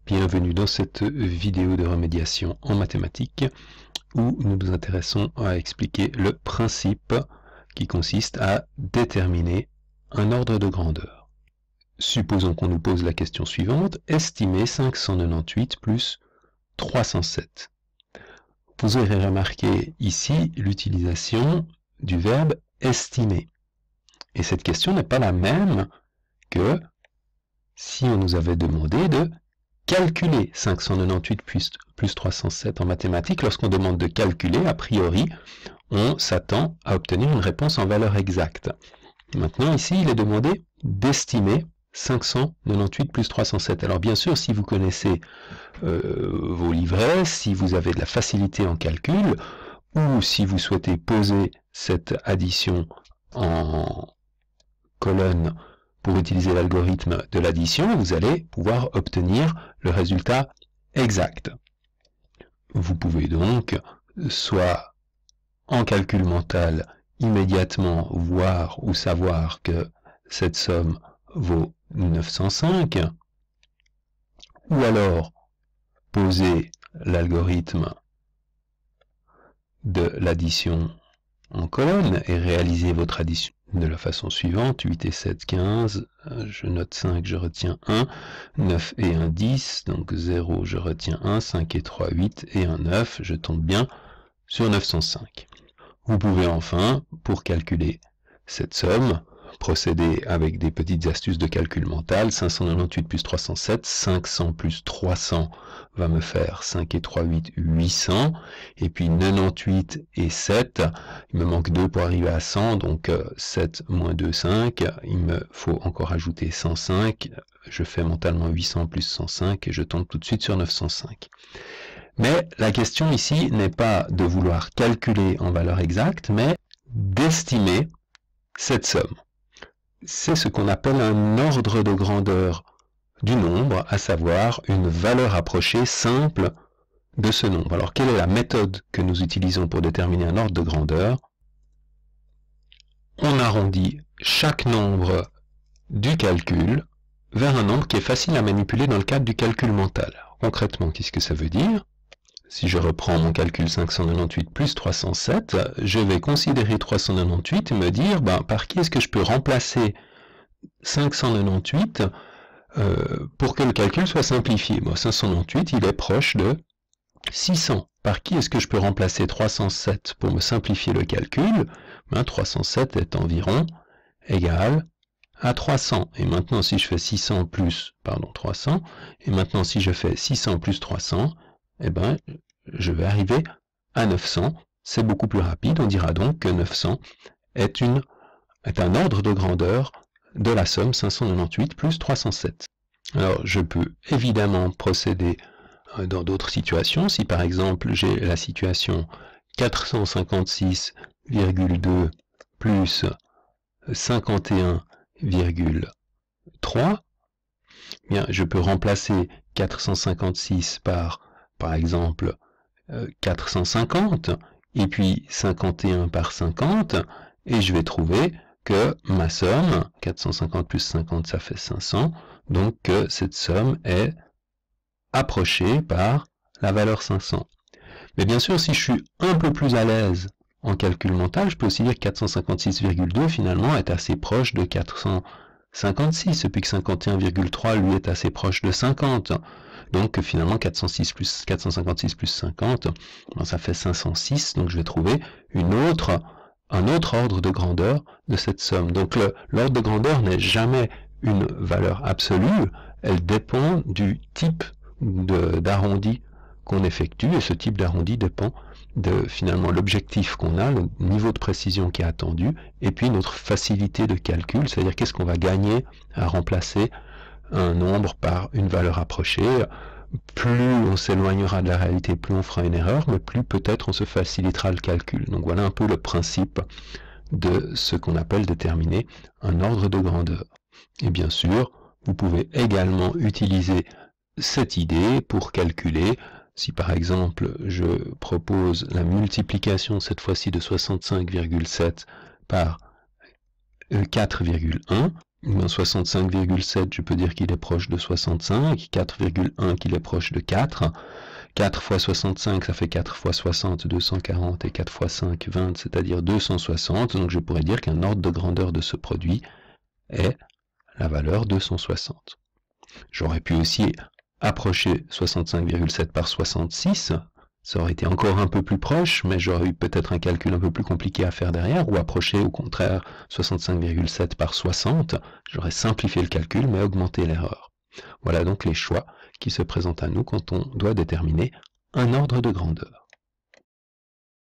Bienvenue dans cette vidéo de remédiation en mathématiques où nous nous intéressons à expliquer le principe qui consiste à déterminer un ordre de grandeur. Supposons qu'on nous pose la question suivante, estimer 598 plus 307. Vous aurez remarqué ici l'utilisation du verbe estimer. Et cette question n'est pas la même que si on nous avait demandé de calculer 598 plus 307 en mathématiques. Lorsqu'on demande de calculer, a priori, on s'attend à obtenir une réponse en valeur exacte. Maintenant, ici, il est demandé d'estimer 598 plus 307. Alors bien sûr, si vous connaissez vos livrets, si vous avez de la facilité en calcul, ou si vous souhaitez poser cette addition en colonne pour utiliser l'algorithme de l'addition, vous allez pouvoir obtenir le résultat exact. Vous pouvez donc soit en calcul mental immédiatement voir ou savoir que cette somme vaut 905, ou alors poser l'algorithme de l'addition en colonne et réaliser votre addition de la façon suivante, 8 et 7, 15, je note 5, je retiens 1, 9 et 1, 10, donc 0, je retiens 1, 5 et 3, 8 et 1, 9, je tombe bien sur 905. Vous pouvez enfin, pour calculer cette somme, procéder avec des petites astuces de calcul mental. 598 plus 307, 500 plus 300 va me faire 5 et 3, 8, 800. Et puis 98 et 7, il me manque 2 pour arriver à 100, donc 7 moins 2, 5. Il me faut encore ajouter 105. Je fais mentalement 800 plus 105 et je tombe tout de suite sur 905. Mais la question ici n'est pas de vouloir calculer en valeur exacte, mais d'estimer cette somme. C'est ce qu'on appelle un ordre de grandeur du nombre, à savoir une valeur approchée simple de ce nombre. Alors, quelle est la méthode que nous utilisons pour déterminer un ordre de grandeur? On arrondit chaque nombre du calcul vers un nombre qui est facile à manipuler dans le cadre du calcul mental. Alors, concrètement, qu'est-ce que ça veut dire? Si je reprends mon calcul 598 plus 307, je vais considérer 398 et me dire, par qui est-ce que je peux remplacer 598 pour que le calcul soit simplifié? 598, il est proche de 600. Par qui est-ce que je peux remplacer 307 pour me simplifier le calcul? 307 est environ égal à 300. Et maintenant, si je fais 600 plus, 300, et maintenant si je fais 600 plus 300, je vais arriver à 900. C'est beaucoup plus rapide. On dira donc que 900 est un ordre de grandeur de la somme 598 plus 307. Alors, je peux évidemment procéder dans d'autres situations. Si par exemple, j'ai la situation 456,2 plus 51,3, je peux remplacer 456 par exemple 450, et puis 51 par 50, et je vais trouver que ma somme, 450 plus 50, ça fait 500, donc que cette somme est approchée par la valeur 500. Mais bien sûr, si je suis un peu plus à l'aise en calcul mental, je peux aussi dire que 456,2 finalement est assez proche de 456, et puis que 51,3 lui est assez proche de 50. Donc finalement 456 plus 50, ça fait 506, donc je vais trouver un autre ordre de grandeur de cette somme. Donc l'ordre de grandeur n'est jamais une valeur absolue, elle dépend du type d'arrondi qu'on effectue, et ce type d'arrondi dépend de finalement l'objectif qu'on a, le niveau de précision qui est attendu, et puis notre facilité de calcul, c'est-à-dire qu'est-ce qu'on va gagner à remplacer un nombre par une valeur approchée. Plus on s'éloignera de la réalité, plus on fera une erreur, mais plus peut-être on se facilitera le calcul. Donc voilà un peu le principe de ce qu'on appelle déterminer un ordre de grandeur. Et bien sûr, vous pouvez également utiliser cette idée pour calculer. Si par exemple je propose la multiplication cette fois-ci de 65,7 par 4,1, 65,7, je peux dire qu'il est proche de 65, 4,1 qu'il est proche de 4, 4 fois 65, ça fait 4 fois 60, 240, et 4 fois 5, 20, c'est-à-dire 260, donc je pourrais dire qu'un ordre de grandeur de ce produit est la valeur 260. J'aurais pu aussi approcher 65,7 par 66, ça aurait été encore un peu plus proche, mais j'aurais eu peut-être un calcul un peu plus compliqué à faire derrière, ou approcher au contraire 65,7 par 60, j'aurais simplifié le calcul, mais augmenté l'erreur. Voilà donc les choix qui se présentent à nous quand on doit déterminer un ordre de grandeur.